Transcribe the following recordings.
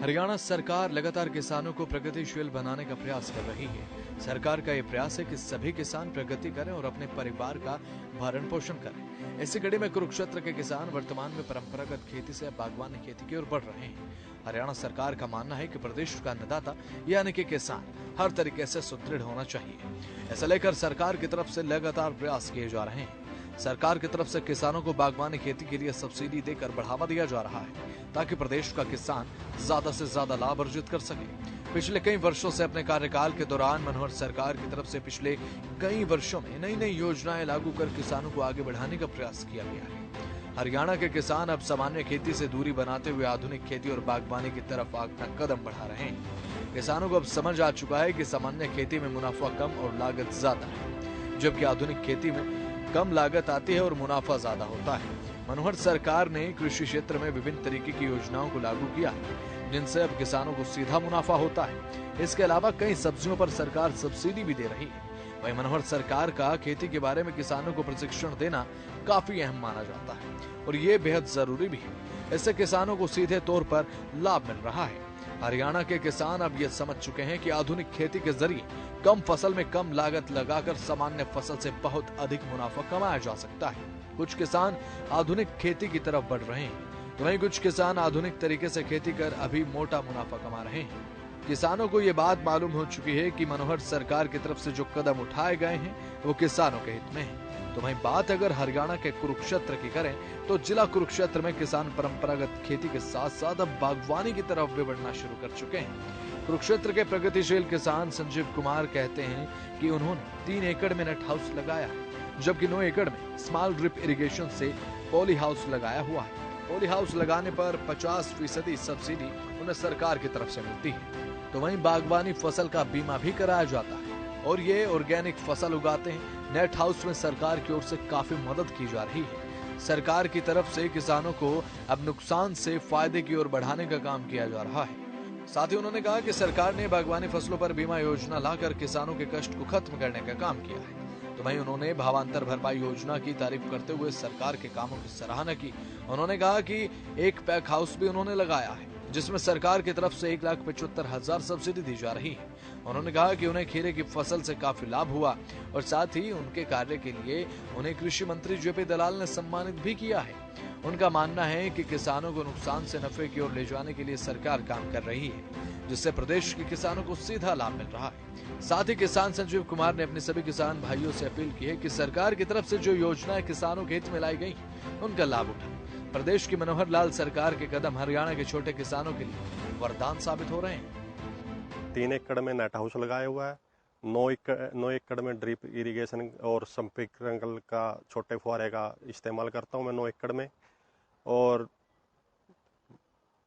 हरियाणा सरकार लगातार किसानों को प्रगतिशील बनाने का प्रयास कर रही है। सरकार का ये प्रयास है कि सभी किसान प्रगति करें और अपने परिवार का भरण पोषण करें। इसी कड़ी में कुरुक्षेत्र के किसान वर्तमान में परंपरागत खेती से बागवानी खेती की ओर बढ़ रहे हैं। हरियाणा सरकार का मानना है कि प्रदेश का अन्नदाता यानी कि किसान हर तरीके से सुदृढ़ होना चाहिए। ऐसा लेकर सरकार की तरफ से लगातार प्रयास किए जा रहे हैं। सरकार की तरफ से किसानों को बागवानी खेती के लिए सब्सिडी देकर बढ़ावा दिया जा रहा है, ताकि प्रदेश का किसान ज्यादा से ज्यादा लाभ अर्जित कर सके। पिछले कई वर्षों से अपने कार्यकाल के दौरान मनोहर सरकार की तरफ से पिछले कई वर्षों में नई नई योजनाएं लागू कर किसानों को आगे बढ़ाने का प्रयास किया गया है। हरियाणा के किसान अब सामान्य खेती से दूरी बनाते हुए आधुनिक खेती और बागवानी की तरफ अपना कदम बढ़ा रहे हैं। किसानों को अब समझ आ चुका है कि सामान्य खेती में मुनाफा कम और लागत ज्यादा है, जबकि आधुनिक खेती में कम लागत आती है और मुनाफा ज्यादा होता है। मनोहर सरकार ने कृषि क्षेत्र में विभिन्न तरीके की योजनाओं को लागू किया है, जिनसे अब किसानों को सीधा मुनाफा होता है। इसके अलावा कई सब्जियों पर सरकार सब्सिडी भी दे रही है। वहीं मनोहर सरकार का खेती के बारे में किसानों को प्रशिक्षण देना काफी अहम माना जाता है और ये बेहद जरूरी भी है। इससे किसानों को सीधे तौर पर लाभ मिल रहा है। हरियाणा के किसान अब ये समझ चुके हैं कि आधुनिक खेती के जरिए कम फसल में कम लागत लगाकर सामान्य फसल से बहुत अधिक मुनाफा कमाया जा सकता है। कुछ किसान आधुनिक खेती की तरफ बढ़ रहे हैं, तो वहीं कुछ किसान आधुनिक तरीके से खेती कर अभी मोटा मुनाफा कमा रहे हैं। किसानों को ये बात मालूम हो चुकी है कि मनोहर सरकार की तरफ से जो कदम उठाए गए हैं वो किसानों के हित में है। तो वहीं बात अगर हरियाणा के कुरुक्षेत्र की करें तो जिला कुरुक्षेत्र में किसान परंपरागत खेती के साथ साथ अब बागवानी की तरफ भी बढ़ना शुरू कर चुके हैं। कुरुक्षेत्र के प्रगतिशील किसान संजीव कुमार कहते हैं कि उन्होंने 3 एकड़ में नेट हाउस लगाया है, जबकि 9 एकड़ में स्मॉल ड्रिप इरिगेशन से पॉली हाउस लगाया हुआ है। पॉली हाउस लगाने पर 50% सब्सिडी उन्हें सरकार की तरफ से मिलती है। तो वहीं बागवानी फसल का बीमा भी कराया जाता है और ये ऑर्गेनिक फसल उगाते हैं। नेट हाउस में सरकार की ओर से काफी मदद की जा रही है। सरकार की तरफ से किसानों को अब नुकसान से फायदे की ओर बढ़ाने का काम किया जा रहा है। साथ ही उन्होंने कहा कि सरकार ने बागवानी फसलों पर बीमा योजना लाकर किसानों के कष्ट को खत्म करने का काम किया है। तो वहीं उन्होंने भावांतर भरपाई योजना की तारीफ करते हुए सरकार के कामों की सराहना की। उन्होंने कहा कि एक पैक हाउस भी उन्होंने लगाया है, जिसमें सरकार की तरफ से 1,75,000 सब्सिडी दी जा रही है। उन्होंने कहा कि उन्हें खीरे की फसल से काफी लाभ हुआ और साथ ही उनके कार्य के लिए उन्हें कृषि मंत्री जेपी दलाल ने सम्मानित भी किया है। उनका मानना है कि किसानों को नुकसान से नफे की ओर ले जाने के लिए सरकार काम कर रही है, जिससे प्रदेश के किसानों को सीधा लाभ मिल रहा है। साथ ही किसान संजीव कुमार ने अपने सभी किसान भाइयों से अपील की है कि सरकार की तरफ से जो योजनाएं किसानों के हित में लाई गई उनका लाभ उठाएं। प्रदेश की मनोहर लाल सरकार के कदम हरियाणा के छोटे किसानों के लिए वरदान साबित हो रहे हैं। 3 एकड़ में नेट हाउस लगाया हुआ है। 9 एकड़ में ड्रिप इरिगेशन और स्प्रिंकलर का छोटे फुहारे का इस्तेमाल करता हूँ मैं 9 एकड़ में। और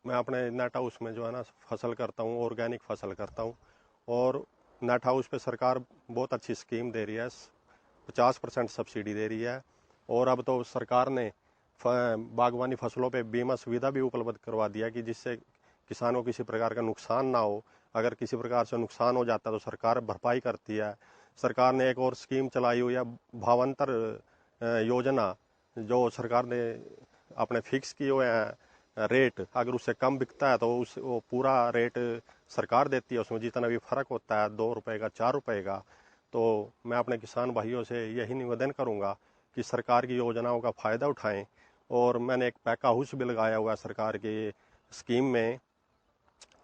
मैं अपने नेट हाउस में जो है ना फसल करता हूँ, ऑर्गेनिक फसल करता हूँ। और नेट हाउस पे सरकार बहुत अच्छी स्कीम दे रही है, 50% सब्सिडी दे रही है। और अब तो सरकार ने बागवानी फसलों पे बीमा सुविधा भी उपलब्ध करवा दिया कि जिससे किसानों को किसी प्रकार का नुकसान ना हो। अगर किसी प्रकार से नुकसान हो जाता है तो सरकार भरपाई करती है। सरकार ने एक और स्कीम चलाई हुई है, भावांतर योजना, जो सरकार ने अपने फिक्स किए हुए हैं रेट। अगर उससे कम बिकता है तो वो पूरा रेट सरकार देती है, उसमें जितना भी फर्क होता है 2 रुपये का 4 रुपये का। तो मैं अपने किसान भाइयों से यही निवेदन करूंगा कि सरकार की योजनाओं का फ़ायदा उठाएं। और मैंने एक पैक हाउस भी लगाया हुआ है सरकार के स्कीम में,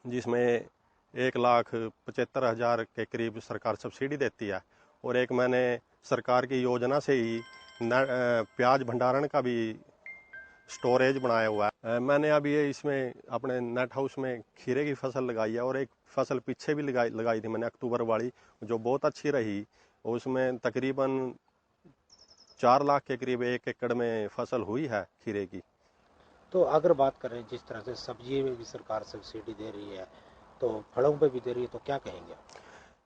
जिसमें 1,75,000 के करीब सरकार सब्सिडी देती है। और एक मैंने सरकार की योजना से ही प्याज भंडारण का भी स्टोरेज बनाया हुआ है। मैंने अभी इसमें अपने नेट हाउस में खीरे की फसल लगाई है और एक फसल पीछे भी लगाई थी मैंने अक्टूबर वाली, जो बहुत अच्छी रही। उसमें तकरीबन 4 लाख के करीब 1 एकड़ में फसल हुई है खीरे की। तो अगर बात करें जिस तरह से सब्जी में भी सरकार सब्सिडी दे रही है तो फलों पे भी दे रही है, तो क्या कहेंगे?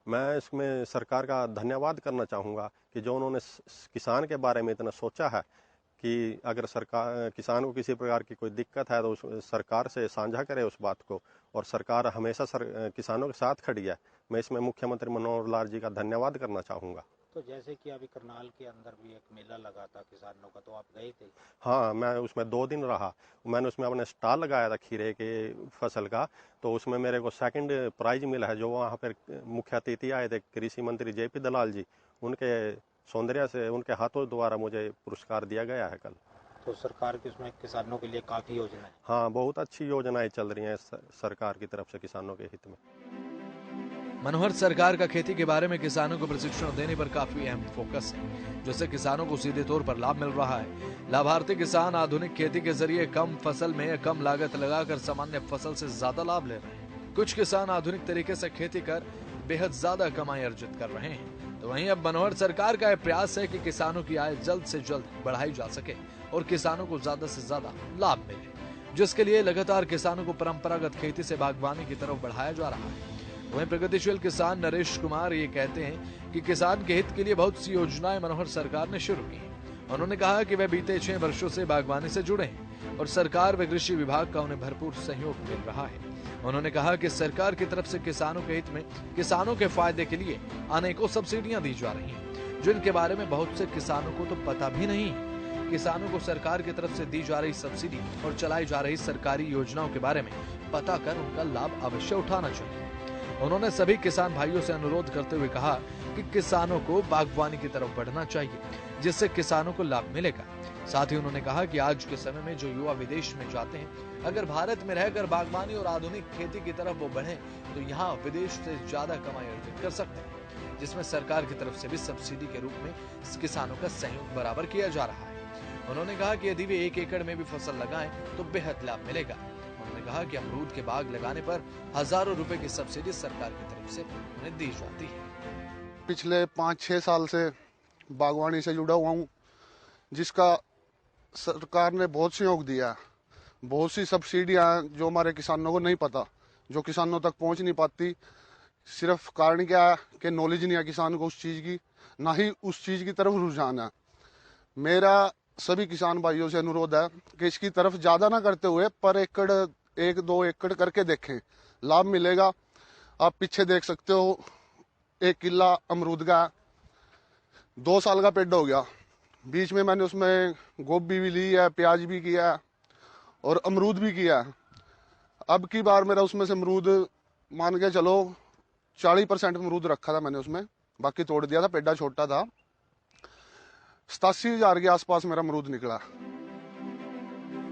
मैं इसमें सरकार का धन्यवाद करना चाहूँगा कि जो उन्होंने किसान के बारे में इतना सोचा है कि अगर सरकार किसान को किसी प्रकार की कोई दिक्कत है तो उस सरकार से साझा करे उस बात को। और सरकार हमेशा किसानों के साथ खड़ी है। मैं इसमें मुख्यमंत्री मनोहर लाल जी का धन्यवाद करना चाहूँगा। तो जैसे कि अभी करनाल के अंदर भी एक मेला लगा था किसानों का, तो आप गए थे? हाँ, मैं उसमें 2 दिन रहा। मैंने उसमें अपने स्टॉल लगाया था खीरे के फसल का, तो उसमें मेरे को सेकंड प्राइज मिला है। जो वहाँ पर मुख्य अतिथि आए थे कृषि मंत्री JP दलाल जी, उनके सौंदर्य से उनके हाथों द्वारा मुझे पुरस्कार दिया गया है कल। तो सरकार की उसमें किसानों के लिए काफी योजना है। हाँ, बहुत अच्छी योजनाएं चल रही हैं सरकार की तरफ से किसानों के हित में। मनोहर सरकार का खेती के बारे में किसानों को प्रशिक्षण देने पर काफी अहम फोकस है, जिससे किसानों को सीधे तौर पर लाभ मिल रहा है। लाभार्थी किसान आधुनिक खेती के जरिए कम फसल में कम लागत लगाकर सामान्य फसल से ज्यादा लाभ ले रहे हैं। कुछ किसान आधुनिक तरीके से खेती कर बेहद ज्यादा कमाई अर्जित कर रहे हैं, तो वहीं अब मनोहर सरकार का यह प्रयास है कि किसानों की आय जल्द से जल्द बढ़ाई जा सके और किसानों को ज्यादा से ज्यादा लाभ मिले, जिसके लिए लगातार किसानों को परंपरागत खेती से बागवानी की तरफ बढ़ाया जा रहा है। वहीं प्रगतिशील किसान नरेश कुमार ये कहते हैं कि किसान के हित के लिए बहुत सी योजनाएं मनोहर सरकार ने शुरू की हैं। उन्होंने कहा कि वे बीते 6 वर्षों से बागवानी से जुड़े हैं और सरकार व कृषि विभाग का उन्हें भरपूर सहयोग मिल रहा है। उन्होंने कहा कि सरकार की तरफ से किसानों के हित में किसानों के फायदे के लिए अनेकों सब्सिडियां दी जा रही हैं, जिनके बारे में बहुत से किसानों को तो पता भी नहीं है। किसानों को सरकार की तरफ से दी जा रही सब्सिडी और चलाई जा रही सरकारी योजनाओं के बारे में पता कर उनका लाभ अवश्य उठाना चाहिए। उन्होंने सभी किसान भाइयों से अनुरोध करते हुए कहा कि किसानों को बागवानी की तरफ बढ़ना चाहिए, जिससे किसानों को लाभ मिलेगा। साथ ही उन्होंने कहा कि आज के समय में जो युवा विदेश में जाते हैं, अगर भारत में रहकर बागवानी और आधुनिक खेती की तरफ वो बढ़े तो यहाँ विदेश से ज्यादा कमाई अर्जित कर सकते हैं, जिसमें सरकार की तरफ से भी सब्सिडी के रूप में किसानों का सहयोग बराबर किया जा रहा है। उन्होंने कहा कि यदि वे 1 एकड़ में भी फसल लगाएं तो बेहद लाभ मिलेगा। उन्होंने कहा कि अमरूद के बाग लगाने पर हजारों रुपए की सब्सिडी सरकार की तरफ से उन्हें दी जाती है। पिछले 5-6 साल से बागवानी से जुड़ा हुआ हूँ, जिसका सरकार ने बहुत सहयोग दिया है। बहुत सी सब्सिडियाँ जो हमारे किसानों को नहीं पता, जो किसानों तक पहुँच नहीं पाती। सिर्फ कारण क्या है कि नॉलेज नहीं है किसान को उस चीज़ की, ना ही उस चीज़ की तरफ रुझान है। मेरा सभी किसान भाइयों से अनुरोध है कि इसकी तरफ ज़्यादा ना करते हुए पर एकड़ 1-2 एकड़ करके देखें, लाभ मिलेगा। आप पीछे देख सकते हो, 1 किला अमरूद का 2 साल का पेड़ हो गया। बीच में मैंने उसमें गोभी भी ली है, प्याज भी किया है और अमरूद भी किया है। अब की बार मेरा उसमें से अमरूद मान के चलो 40% अमरूद रखा था मैंने उसमें, बाकी तोड़ दिया था, पेड़ा छोटा था। 87,000 के आसपास मेरा अमरूद निकला।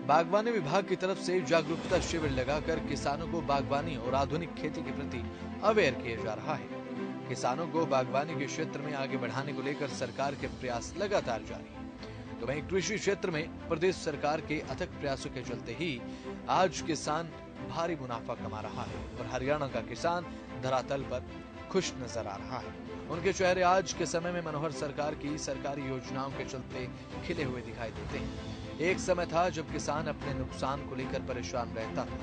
बागवानी विभाग की तरफ से जागरूकता शिविर लगाकर किसानों को बागवानी और आधुनिक खेती के प्रति अवेयर किया जा रहा है। किसानों को बागवानी के क्षेत्र में आगे बढ़ाने को लेकर सरकार के प्रयास लगातार जारी है। तो वहीं कृषि क्षेत्र में प्रदेश सरकार के अथक प्रयासों के चलते ही आज किसान भारी मुनाफा कमा रहा है और हरियाणा का किसान धरातल पर खुश नजर आ रहा है। उनके चेहरे आज के समय में मनोहर सरकार की सरकारी योजनाओं के चलते खिले हुए दिखाई देते हैं। एक समय था जब किसान अपने नुकसान को लेकर परेशान रहता था,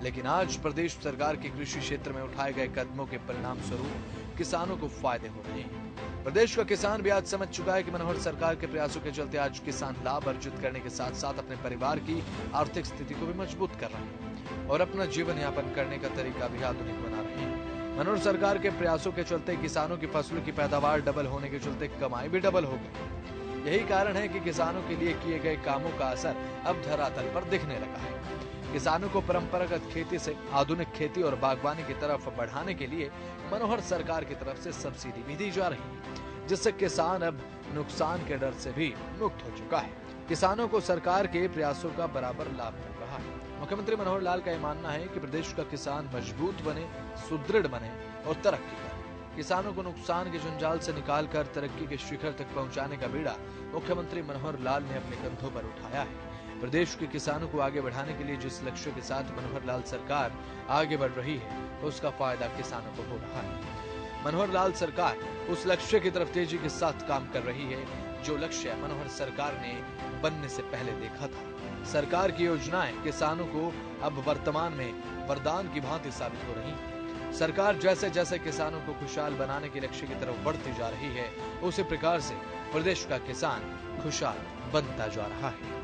लेकिन आज प्रदेश सरकार के कृषि क्षेत्र में उठाए गए कदमों के परिणाम स्वरूप किसानों को फायदे हो रहे हैं। प्रदेश का किसान भी आज समझ चुका है कि मनोहर सरकार के प्रयासों के चलते आज किसान लाभ अर्जित करने के साथ साथ अपने परिवार की आर्थिक स्थिति को भी मजबूत कर रहे हैं और अपना जीवन यापन करने का तरीका भी आधुनिक बना रहे हैं। मनोहर सरकार के प्रयासों के चलते किसानों की फसलों की पैदावार डबल होने के चलते कमाई भी डबल हो गई। यही कारण है कि किसानों के लिए किए गए कामों का असर अब धरातल पर दिखने लगा है। किसानों को परंपरागत खेती से आधुनिक खेती और बागवानी की तरफ बढ़ाने के लिए मनोहर सरकार की तरफ से सब्सिडी भी दी जा रही है, जिससे किसान अब नुकसान के डर से भी मुक्त हो चुका है। किसानों को सरकार के प्रयासों का बराबर लाभ मिल रहा है। मुख्यमंत्री मनोहर लाल का यह मानना है कि प्रदेश का किसान मजबूत बने, सुदृढ़ बने और तरक्की करे। किसानों को नुकसान के जंजाल से निकालकर तरक्की के शिखर तक पहुंचाने का बीड़ा मुख्यमंत्री मनोहर लाल ने अपने कंधों पर उठाया है। प्रदेश के किसानों को आगे बढ़ाने के लिए जिस लक्ष्य के साथ मनोहर लाल सरकार आगे बढ़ रही है, उसका फायदा किसानों को हो रहा है। मनोहर लाल सरकार उस लक्ष्य की तरफ तेजी के साथ काम कर रही है, जो लक्ष्य मनोहर सरकार ने बनने से पहले देखा था। सरकार की योजनाएं किसानों को अब वर्तमान में वरदान की भांति साबित हो रही हैं। सरकार जैसे जैसे किसानों को खुशहाल बनाने के लक्ष्य की तरफ बढ़ती जा रही है, उसी प्रकार से प्रदेश का किसान खुशहाल बनता जा रहा है।